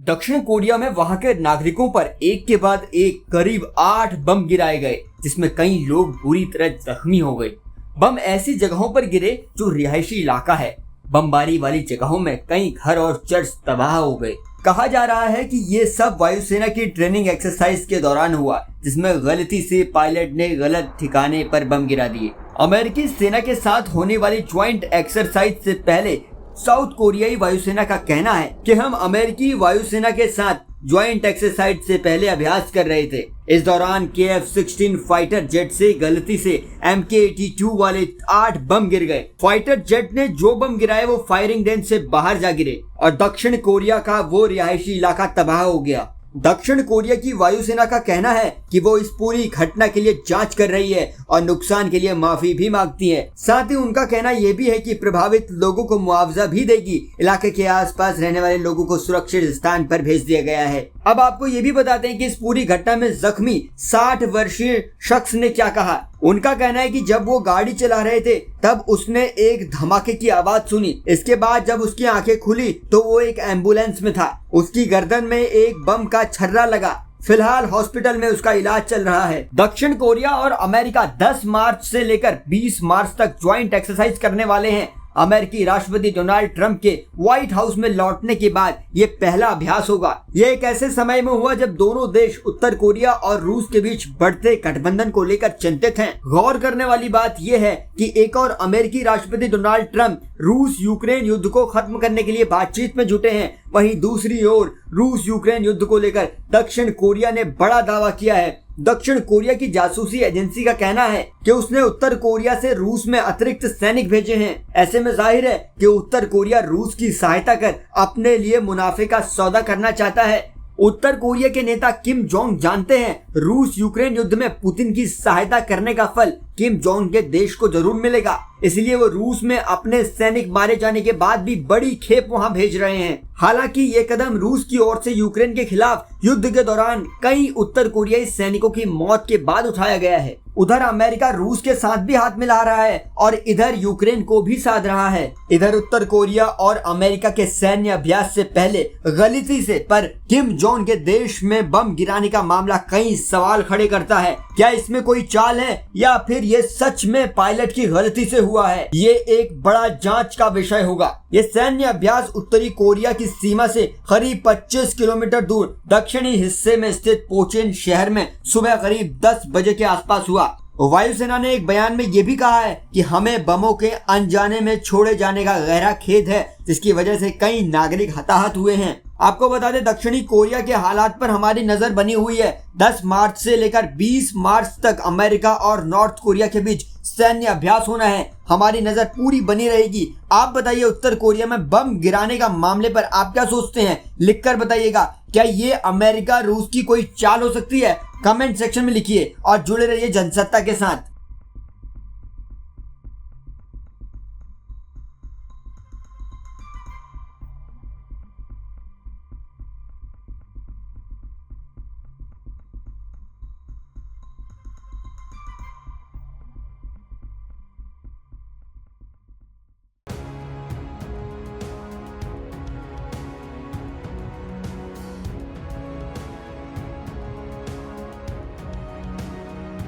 दक्षिण कोरिया में वहां के नागरिकों पर एक के बाद एक करीब 8 बम गिराए गए, जिसमें कई लोग बुरी तरह जख्मी हो गए। बम ऐसी जगहों पर गिरे जो रिहायशी इलाका है। बमबारी वाली जगहों में कई घर और चर्च तबाह हो गए। कहा जा रहा है कि ये सब वायुसेना की ट्रेनिंग एक्सरसाइज के दौरान हुआ, जिसमें गलती से पायलट ने गलत ठिकाने पर बम गिरा दिए। अमेरिकी सेना के साथ होने वाली ज्वाइंट एक्सरसाइज से पहले साउथ कोरियाई वायुसेना का कहना है कि हम अमेरिकी वायुसेना के साथ ज्वाइंट एक्सरसाइज से पहले अभ्यास कर रहे थे। इस दौरान KF-16 फाइटर जेट से गलती से MK-82 वाले 8 बम गिर गए। फाइटर जेट ने जो बम गिराए वो फायरिंग रेंज से बाहर जा गिरे और दक्षिण कोरिया का वो रिहायशी इलाका तबाह हो गया। दक्षिण कोरिया की वायुसेना का कहना है कि वो इस पूरी घटना के लिए जांच कर रही है और नुकसान के लिए माफी भी मांगती है। साथ ही उनका कहना यह भी है कि प्रभावित लोगों को मुआवजा भी देगी। इलाके के आसपास रहने वाले लोगों को सुरक्षित स्थान पर भेज दिया गया है। अब आपको ये भी बताते हैं कि इस पूरी घटना में जख्मी 60 वर्षीय शख्स ने क्या कहा। उनका कहना है कि जब वो गाड़ी चला रहे थे तब उसने एक धमाके की आवाज सुनी। इसके बाद जब उसकी आंखें खुली तो वो एक एम्बुलेंस में था। उसकी गर्दन में एक बम का छर्रा लगा। फिलहाल हॉस्पिटल में उसका इलाज चल रहा है। दक्षिण कोरिया और अमेरिका 10 मार्च से लेकर 20 मार्च तक ज्वाइंट एक्सरसाइज करने वाले हैं। अमेरिकी राष्ट्रपति डोनाल्ड ट्रंप के व्हाइट हाउस में लौटने के बाद ये पहला अभ्यास होगा। ये एक ऐसे समय में हुआ जब दोनों देश उत्तर कोरिया और रूस के बीच बढ़ते गठबंधन को लेकर चिंतित हैं। गौर करने वाली बात यह है कि एक और अमेरिकी राष्ट्रपति डोनाल्ड ट्रंप रूस यूक्रेन युद्ध को खत्म करने के लिए बातचीत में जुटे हैं। वहीं दूसरी ओर रूस यूक्रेन युद्ध को लेकर दक्षिण कोरिया ने बड़ा दावा किया है। दक्षिण कोरिया की जासूसी एजेंसी का कहना है कि उसने उत्तर कोरिया से रूस में अतिरिक्त सैनिक भेजे हैं। ऐसे में जाहिर है कि उत्तर कोरिया रूस की सहायता कर अपने लिए मुनाफे का सौदा करना चाहता है। उत्तर कोरिया के नेता किम जोंग जानते हैं रूस यूक्रेन युद्ध में पुतिन की सहायता करने का फल किम जोंग के देश को जरूर मिलेगा। इसलिए वो रूस में अपने सैनिक मारे जाने के बाद भी बड़ी खेप वहां भेज रहे हैं। हालांकि ये कदम रूस की ओर से यूक्रेन के खिलाफ युद्ध के दौरान कई उत्तर कोरियाई सैनिकों की मौत के बाद उठाया गया है। उधर अमेरिका रूस के साथ भी हाथ मिला रहा है और इधर यूक्रेन को भी साध रहा है। इधर उत्तर कोरिया और अमेरिका के सैन्य अभ्यास से पहले गलती से पर किम जोंग के देश में बम गिराने का मामला कई सवाल खड़े करता है। क्या इसमें कोई चाल है या फिर ये सच में पायलट की गलती से हुआ है? ये एक बड़ा जांच का विषय होगा। ये सैन्य अभ्यास उत्तरी कोरिया की सीमा से करीब 25 किलोमीटर दूर दक्षिणी हिस्से में स्थित पोचेन शहर में सुबह करीब 10 बजे के आसपास हुआ। वायुसेना ने एक बयान में ये भी कहा है कि हमें बमों के अनजाने में छोड़े जाने का गहरा खेद है, जिसकी वजह से कई नागरिक हताहत हुए हैं। आपको बता दें दक्षिणी कोरिया के हालात पर हमारी नजर बनी हुई है। 10 मार्च से लेकर 20 मार्च तक अमेरिका और नॉर्थ कोरिया के बीच सैन्य अभ्यास होना है। हमारी नजर पूरी बनी रहेगी। आप बताइए उत्तर कोरिया में बम गिराने का मामले पर आप क्या सोचते हैं? लिखकर बताइएगा। क्या ये अमेरिका रूस की कोई चाल हो सकती है? कमेंट सेक्शन में लिखिए और जुड़े रहिए जनसत्ता के साथ।